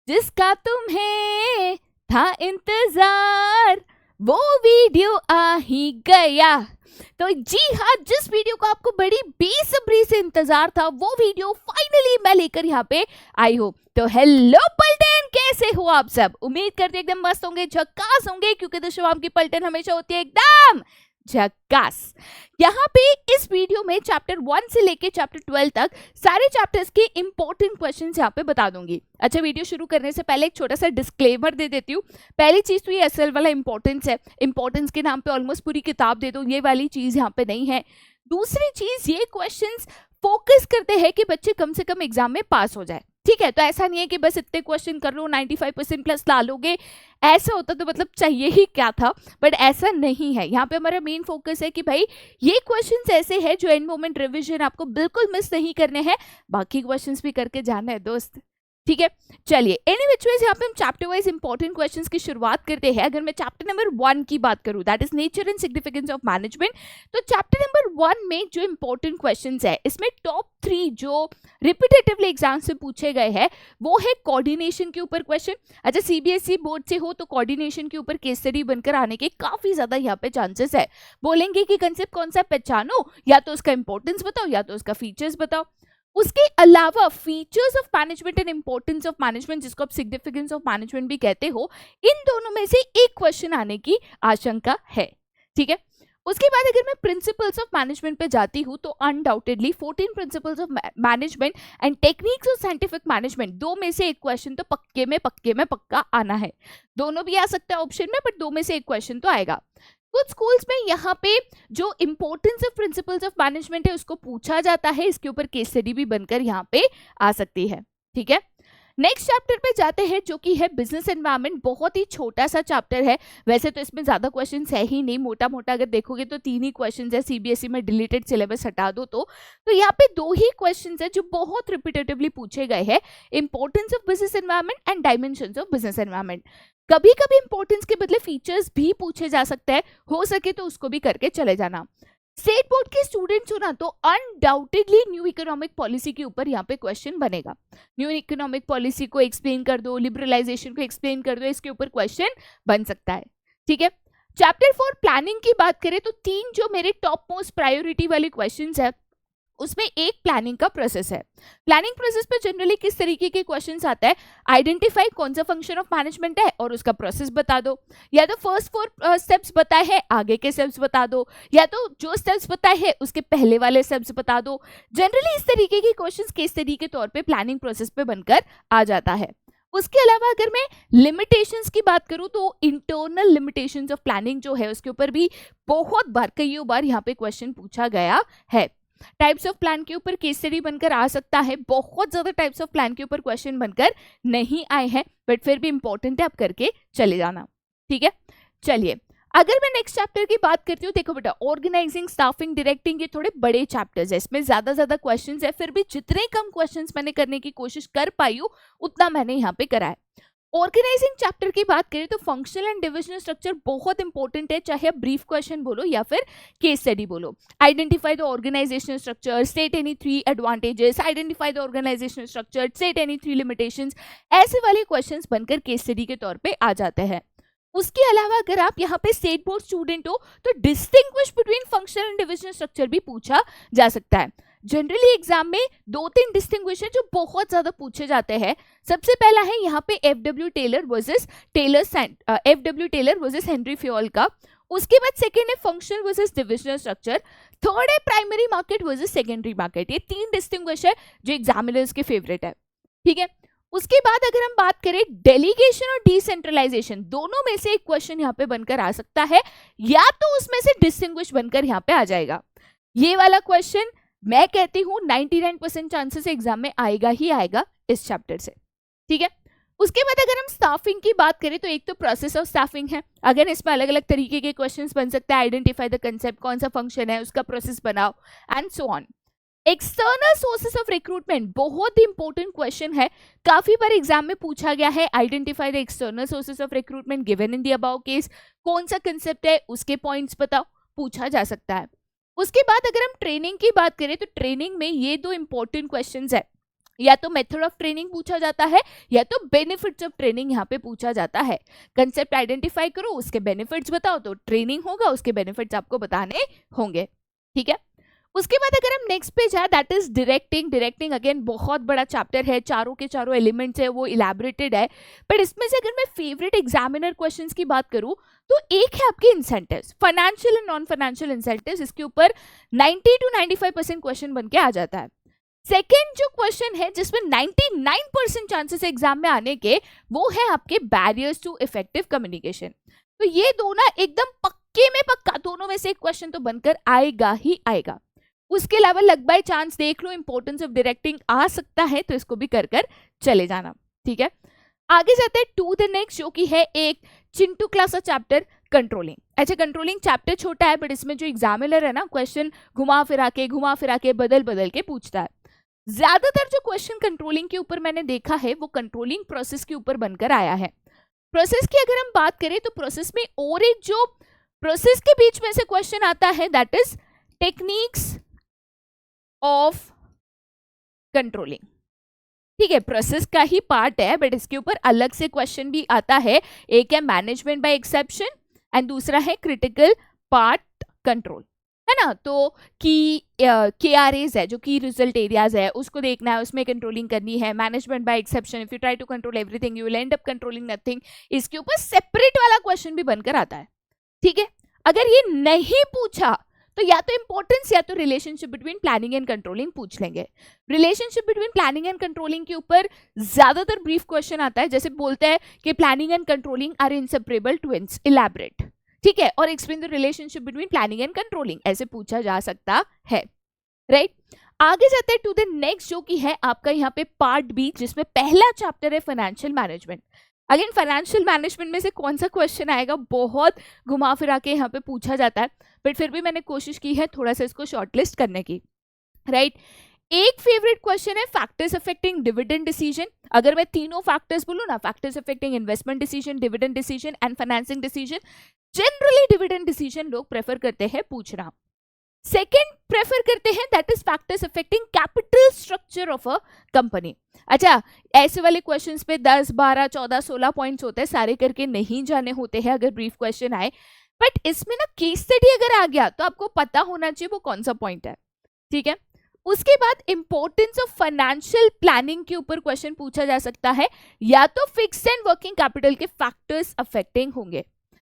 जिसका तुम्हें था इंतजार, वो वीडियो आ ही गया। तो जी हाँ, जिस वीडियो का आपको बड़ी बेसब्री से इंतजार था, वो वीडियो फाइनली मैं लेकर यहाँ पे आई हूँ। तो हेलो पलटन, कैसे हो आप सब? उम्मीद करते एकदम मस्त होंगे, झक्कास होंगे, क्योंकि तो शिवाम की पलटन हमेशा होती है एकदम झक्कास। यहाँ पे इस वीडियो में चैप्टर 1 से लेके चैप्टर 12 तक सारे चैप्टर्स के इंपॉर्टेंट क्वेश्चंस यहाँ पे बता दूंगी। अच्छा, वीडियो शुरू करने से पहले एक छोटा सा डिस्क्लेमर दे देती हूँ। पहली चीज तो ये एसएल वाला इंपॉर्टेंस है, इंपॉर्टेंस के नाम पे ऑलमोस्ट पूरी किताब दे दो, ये वाली चीज यहाँ पे नहीं है। दूसरी चीज, ये क्वेश्चंस फोकस करते हैं कि बच्चे कम से कम एग्जाम में पास हो जाए, ठीक है? तो ऐसा नहीं है कि बस इतने क्वेश्चन कर लो 95% प्लस ला लोगे, ऐसा होता तो मतलब चाहिए ही क्या था, बट ऐसा नहीं है। यहाँ पे हमारा मेन फोकस है कि भाई ये क्वेश्चंस ऐसे हैं जो एंड मोमेंट रिवीजन आपको बिल्कुल मिस नहीं करने हैं, बाकी क्वेश्चंस भी करके जाना है दोस्त, ठीक है? चलिए, एनी विच वेज यहाँ पे हम चैप्टर वाइज इंपॉर्टेंट क्वेश्चंस की शुरुआत करते हैं। अगर मैं चैप्टर नंबर 1 की बात करूँ, that is nature and significance of management, तो चैप्टर नंबर 1 में जो इंपॉर्टेंट क्वेश्चंस है, इसमें टॉप 3 जो रिपीटेटिवली एग्जाम से पूछे गए हैं, वो है कोऑर्डिनेशन के ऊपर क्वेश्चन। अच्छा, सीबीएसई बोर्ड से हो तो कोऑर्डिनेशन के ऊपर केस स्टडी बनकर आने के काफी ज्यादा यहाँ पे चांसेस है। बोलेंगे कि कंसेप्ट कौन सा पहचानो, या तो उसका इंपॉर्टेंस बताओ या तो उसका फीचर्स बताओ। उसके अलावा features of management and importance of management, जिसको आप सिग्निफिकेंस ऑफ मैनेजमेंट भी कहते हो, इन दोनों में से एक क्वेश्चन आने की आशंका है, ठीक है? उसके बाद अगर मैं प्रिंसिपल्स ऑफ मैनेजमेंट पे जाती हूँ, तो undoubtedly 14 principles of management and techniques of scientific management, दो में से एक क्वेश्चन तो पक्के में पक्का आना है। दोनों भी आ सकता है ऑप्शन में, बट दो में से एक क्वेश्चन तो आएगा। कुछ स्कूल्स में यहाँ पे जो importance of principles of management है उसको पूछा जाता है, इसके ऊपर केस स्टडी भी बनकर यहाँ पे आ सकती है, ठीक है? नेक्स्ट चैप्टर पे जाते हैं, जो कि है बिजनेस एनवायरनमेंट। बहुत ही छोटा सा चैप्टर है, वैसे तो इसमें ज्यादा क्वेश्चंस है ही नहीं, मोटा मोटा अगर देखोगे तो 3 ही क्वेश्चंस है, सीबीएसई में डिलीटेड सिलेबस हटा दो तो यहाँ पे 2 ही क्वेश्चंस है जो बहुत रिपीटेटिवली पूछे गए हैं, importance of business environment and dimensions of business environment. कभी कभी इंपॉर्टेंस के बदले फीचर्स भी पूछे जा सकते हैं, हो सके तो उसको भी करके चले जाना। स्टेट बोर्ड के स्टूडेंट्स हो ना, तो अनडाउटेडली न्यू इकोनॉमिक पॉलिसी के ऊपर यहाँ पे क्वेश्चन बनेगा। न्यू इकोनॉमिक पॉलिसी को एक्सप्लेन कर दो, लिबरलाइजेशन को एक्सप्लेन कर दो, इसके ऊपर क्वेश्चन बन सकता है, ठीक है? चैप्टर 4 प्लानिंग की बात करें तो 3 जो मेरे टॉप मोस्ट प्रायोरिटी वाले क्वेश्चंस है, उसमें एक प्लानिंग का प्रोसेस है। प्लानिंग प्रोसेस पे जनरली किस तरीके के क्वेश्चंस आता है, आइडेंटिफाई कौन सा फंक्शन ऑफ मैनेजमेंट है और उसका प्रोसेस बता दो, या तो फर्स्ट 4 स्टेप्स बताए हैं आगे के स्टेप्स बता दो, या तो जो स्टेप्स बताए हैं उसके पहले वाले स्टेप्स बता दो। जनरली इस तरीके के क्वेश्चंस केस स्टडी के तौर पे प्लानिंग प्रोसेस पे बनकर आ जाता है। उसके अलावा अगर मैं लिमिटेशंस की बात करूं, तो इंटरनल लिमिटेशंस ऑफ प्लानिंग जो है उसके ऊपर भी बहुत बार, कईयों बार यहाँ पे क्वेश्चन पूछा गया है। टाइप्स ऑफ प्लान के ऊपर केस स्टडी बनकर आ सकता है, बहुत ज्यादा टाइप्स ऑफ प्लान के ऊपर क्वेश्चन बनकर नहीं आए हैं, बट फिर भी इंपॉर्टेंट है, आप करके चले जाना, ठीक है? चलिए, अगर मैं नेक्स्ट चैप्टर की बात करती हूँ, देखो बेटा, ऑर्गेनाइजिंग, स्टाफिंग, डायरेक्टिंग, ये थोड़े बड़े चैप्टर्स है, इसमें ज्यादा क्वेश्चंस है, फिर भी जितने कम क्वेश्चंस मैंने करने की कोशिश कर पाई हूँ उतना मैंने यहाँ पे करा है। ऑर्गेनाइजिंग चैप्टर की बात करें तो फंक्शनल एंड डिविजनल स्ट्रक्चर बहुत इंपॉर्टेंट है, चाहे आप ब्रीफ क्वेश्चन बोलो या फिर केस स्टडी बोलो। Identify the organisational structure, state any 3 advantages, identify the organisational structure, state any 3 limitations, ऐसे वाले क्वेश्चंस बनकर केस स्टडी के तौर पे आ जाते हैं। उसके अलावा अगर आप यहाँ पे स्टेट बोर्ड स्टूडेंट हो तो distinguish between functional and divisional structure भी पूछा जा सकता है। जनरली एग्जाम में 2-3 डिस्टिंग्विश है जो बहुत ज्यादा पूछे जाते हैं। सबसे पहला है यहाँ पे FW Taylor versus Henry Fayol का। उसके बाद सेकेंड है functional versus divisional structure. Third है primary market versus secondary market. ये 3 डिस्टिंग्विश है जो एग्जामिनर्स के फेवरेट है, ठीक है? उसके बाद अगर हम बात करें डेलीगेशन और डिसेंट्रलाइजेशन, दोनों में से एक क्वेश्चन यहाँ पे बनकर आ सकता है, या तो उसमें से डिस्टिंग्विश बनकर यहाँ पे आ जाएगा। ये वाला क्वेश्चन मैं कहती हूँ 99% चांसेस एग्जाम में आएगा ही आएगा इस चैप्टर से, ठीक है? उसके बाद अगर हम स्टाफिंग की बात करें तो एक तो प्रोसेस ऑफ स्टाफिंग है, अगर इसमें अलग अलग तरीके के क्वेश्चंस बन सकते हैं। आइडेंटिफाई द कंसेप्ट, कौन सा फंक्शन है उसका प्रोसेस बनाओ, and so on. External sources of recruitment बहुत ही इंपॉर्टेंट क्वेश्चन है, काफी बार एग्जाम में पूछा गया है। Identify the external sources of recruitment given in the above case, कौन सा कंसेप्ट है उसके पॉइंट्स बताओ, पूछा जा सकता है। उसके बाद अगर हम ट्रेनिंग की बात करें तो ट्रेनिंग में ये 2 इंपॉर्टेंट क्वेश्चंस है, या तो मेथड ऑफ ट्रेनिंग पूछा जाता है या तो बेनिफिट्स ऑफ ट्रेनिंग यहाँ पे पूछा जाता है। कंसेप्ट आइडेंटिफाई करो, उसके बेनिफिट्स बताओ, तो ट्रेनिंग होगा, उसके बेनिफिट्स आपको बताने होंगे। ठीक है, उसके बाद अगर हम नेक्स्ट पे जाए, that is directing. Directing again बहुत बड़ा चैप्टर है, चारों के चारों एलिमेंट्स है वो इलेबोरेटेड है, बट इसमें से अगर मैं फेवरेट एग्जामिनर क्वेश्चंस की बात करूं तो एक है आपके incentives, financial and non financial incentives. इसके ऊपर 90 to 95% क्वेश्चन बन के आ जाता है। सेकेंड जो क्वेश्चन है जिसमें 99% चांसेस एग्जाम में आने के, वो है आपके बैरियर्स टू इफेक्टिव कम्युनिकेशन। तो ये दोनों एकदम पक्के में पक्का, दोनों में से एक क्वेश्चन तो बनकर आएगा ही आएगा। उसके अलावा लक बाय चांस देख लो, इंपॉर्टेंस ऑफ डायरेक्टिंग आ सकता है, तो इसको भी कर चले जाना। ठीक है, आगे जाते हैं टू द नेक्स्ट, जो कि है एक चिंटू क्लास का चैप्टर कंट्रोलिंग। अच्छा, कंट्रोलिंग चैप्टर छोटा है, बट इसमें जो एग्जामिनर है ना, क्वेश्चन घुमा फिरा के बदल बदल के पूछता है। ज्यादातर जो क्वेश्चन कंट्रोलिंग के ऊपर मैंने देखा है वो कंट्रोलिंग प्रोसेस के ऊपर बनकर आया है। प्रोसेस की अगर हम बात करें तो प्रोसेस में और एक जो प्रोसेस के बीच में से क्वेश्चन आता है, that is techniques of controlling. ठीक है, प्रोसेस का ही पार्ट है, बट इसके ऊपर अलग से क्वेश्चन भी आता है। एक है मैनेजमेंट बाय एक्सेप्शन एंड दूसरा है क्रिटिकल पार्ट कंट्रोल, है ना। तो KRAs है, जो की रिजल्ट एरियाज है, उसको देखना है, उसमें कंट्रोलिंग करनी है। Management by exception, if you try to control everything you will end up controlling nothing. इसके ऊपर सेपरेट वाला क्वेश्चन भी बनकर आता है। ठीक है, अगर ये नहीं पूछा तो या तो इंपॉर्टेंस या तो relationship between planning and controlling पूछ लेंगे। Relationship between planning and controlling के ऊपर ज्यादातर ब्रीफ क्वेश्चन आता है, जैसे बोलते हैं कि planning and controlling are inseparable twins, elaborate. ठीक है, और explain the relationship between planning and controlling, ऐसे पूछा जा सकता है। राइट, आगे जाते हैं टू द नेक्स्ट, जो कि है आपका यहाँ पे पार्ट बी, जिसमें पहला चैप्टर है financial management. Again financial management में से कौन सा क्वेश्चन आएगा, बहुत घुमा फिरा के यहाँ पे पूछा जाता है, बट फिर भी मैंने कोशिश की है थोड़ा सा इसको शॉर्टलिस्ट करने की। राइट, एक फेवरेट क्वेश्चन है फैक्टर्स अफेक्टिंग डिविडेंड डिसीजन। अगर मैं तीनों फैक्टर्स बोलूं ना, factors affecting investment decision, dividend decision and financing decision, generally dividend decision लोग प्रेफर करते हैं पूछना। सेकेंड प्रेफर करते हैं that is factors affecting capital structure of a company. अच्छा, ऐसे वाले क्वेश्चंस पे 10, 12, 14, 16 पॉइंट्स होते हैं, सारे करके नहीं जाने होते हैं अगर ब्रीफ क्वेश्चन आए, बट इसमें ना केस स्टडी अगर आ गया तो आपको पता होना चाहिए वो कौन सा पॉइंट है। ठीक है, उसके बाद इंपॉर्टेंस ऑफ फाइनेंशियल प्लानिंग के ऊपर क्वेश्चन पूछा जा सकता है, या तो फिक्स्ड एंड वर्किंग कैपिटल के फैक्टर्स अफेक्टिंग होंगे।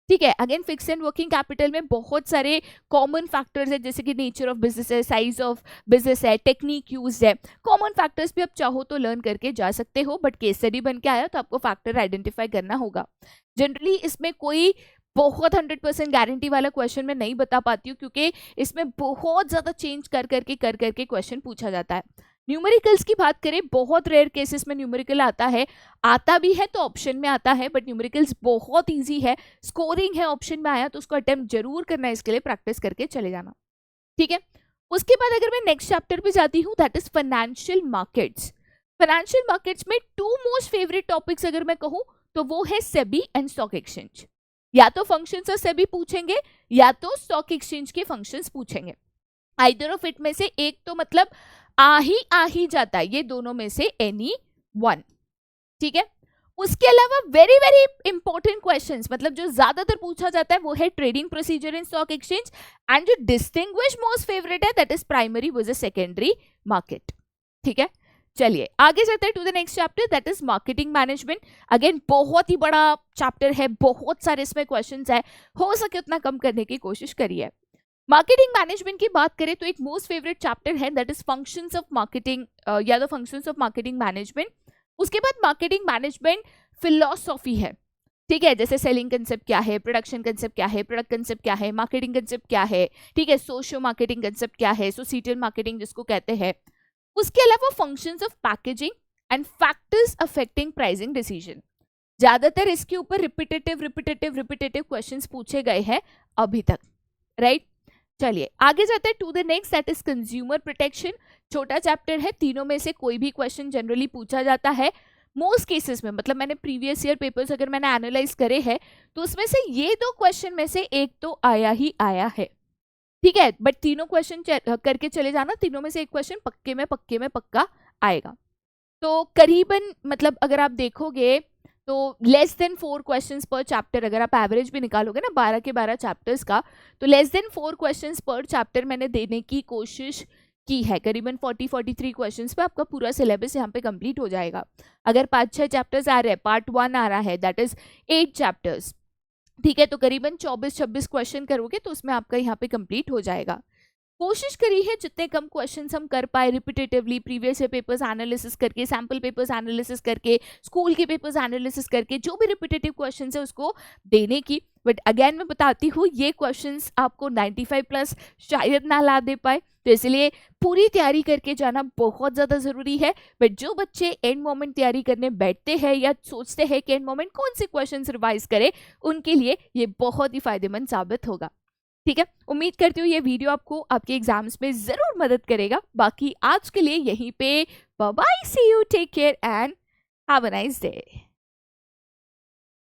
ठीक है, again fixed and working capital में बहुत सारे कॉमन फैक्टर्स है, जैसे कि नेचर ऑफ बिजनेस है, साइज ऑफ बिजनेस है, टेक्निक यूज है। कॉमन फैक्टर्स भी आप चाहो तो लर्न करके जा सकते हो, बट केस स्टडी बन के आया तो आपको फैक्टर आइडेंटिफाई करना होगा। जनरली इसमें कोई बहुत 100% गारंटी वाला क्वेश्चन मैं नहीं बता पाती हूँ, क्योंकि इसमें बहुत ज्यादा चेंज कर करके क्वेश्चन पूछा जाता है। न्यूमेरिकल्स की बात करें, बहुत रेयर केसेस में न्यूमेरिकल आता भी है तो ऑप्शन में आता है, बट न्यूमेरिकल्स बहुत इजी है, स्कोरिंग है, ऑप्शन में आया तो उसको अटेम्प्ट जरूर करना है, इसके लिए प्रैक्टिस करके चले जाना। ठीक है, उसके बाद अगर मैं नेक्स्ट चैप्टर पे जाती हूँ, that is financial markets. Financial markets में टू मोस्ट फेवरेट टॉपिक्स अगर मैं कहूँ तो वो है सेबी एंड स्टॉक एक्सचेंज। या तो फंक्शंस ऑफ सेबी पूछेंगे या तो स्टॉक एक्सचेंज के फंक्शंस पूछेंगे। आइदर ऑफ इट में से एक तो मतलब आ ही जाता है, ये दोनों में से एनी वन। ठीक है, उसके अलावा वेरी वेरी इंपॉर्टेंट क्वेश्चंस, मतलब जो ज्यादातर पूछा जाता है वो है trading procedure in stock exchange, and जो डिस्टिंग्विश मोस्ट फेवरेट है that is primary versus secondary market. ठीक है, चलिए आगे चलते हैं to the next chapter, that is marketing management. Again बहुत ही बड़ा चैप्टर है, बहुत सारे इसमें क्वेश्चंस है, हो सके उतना कम करने की कोशिश करिए। मार्केटिंग मैनेजमेंट की बात करें तो एक मोस्ट फेवरेट चैप्टर है that is functions of marketing, या the functions of marketing management. उसके बाद मार्केटिंग मैनेजमेंट फिलॉसफी है। ठीक है, जैसे सेलिंग कंसेप्ट क्या है, प्रोडक्शन कंसेप्ट क्या है, प्रोडक्ट कंसेप्ट क्या है, मार्केटिंग कंसेप्ट क्या है। ठीक है, सोशियो मार्केटिंग कंसेप्ट क्या है, सोसाइटल मार्केटिंग जिसको कहते हैं। उसके अलावा functions of packaging and factors affecting pricing decision. ज्यादातर इसके ऊपर रिपीटेटिव क्वेश्चंस पूछे गए हैं अभी तक। राइट, चलिए आगे जाते हैं to the next, that is consumer protection. छोटा चैप्टर है, तीनों में से कोई भी क्वेश्चन जनरली पूछा जाता है मोस्ट केसेस में। मतलब मैंने प्रीवियस ईयर पेपर्स अगर मैंने एनालाइज करे हैं तो उसमें से ये दो क्वेश्चन में से एक तो आया ही आया है। ठीक है, बट तीनों क्वेश्चन करके चले जाना, तीनों में से एक क्वेश्चन पक्के में पक्का आएगा। तो करीबन मतलब अगर आप देखोगे तो लेस देन 4 क्वेश्चंस पर चैप्टर, अगर आप एवरेज भी निकालोगे ना 12 के 12 चैप्टर्स का, तो लेस देन 4 क्वेश्चंस पर चैप्टर मैंने देने की कोशिश की है। करीबन 40-43 क्वेश्चंस पे आपका पूरा सिलेबस यहाँ पे कंप्लीट हो जाएगा। अगर 5-6 चैप्टर्स आ रहे हैं, पार्ट 1 आ रहा है, दैट इज 8 चैप्टर्स, ठीक है, तो करीबन 24-26 क्वेश्चन करोगे तो उसमें आपका यहाँ पे कंप्लीट हो जाएगा। कोशिश करी है जितने कम क्वेश्चंस हम कर पाए repetitively, previous year papers analysis करके, सैम्पल पेपर्स एनालिसिस करके, स्कूल के पेपर्स एनालिसिस करके, जो भी रिपीटेटिव क्वेश्चंस है उसको देने की। बट अगेन मैं बताती हूँ, ये क्वेश्चंस आपको 95 प्लस शायद ना ला दे पाए, तो इसलिए पूरी तैयारी करके जाना बहुत ज़्यादा ज़रूरी है। बट जो बच्चे एंड मोमेंट तैयारी करने बैठते हैं या सोचते हैं कि एंड मोमेंट कौन से क्वेश्चन रिवाइज करें, उनके लिए ये बहुत ही फायदेमंद साबित होगा। ठीक है, उम्मीद करती हूँ ये वीडियो आपको आपके एग्जाम्स में जरूर मदद करेगा। बाकी आज के लिए यहीं पे bye bye, see you, take care and have a nice day.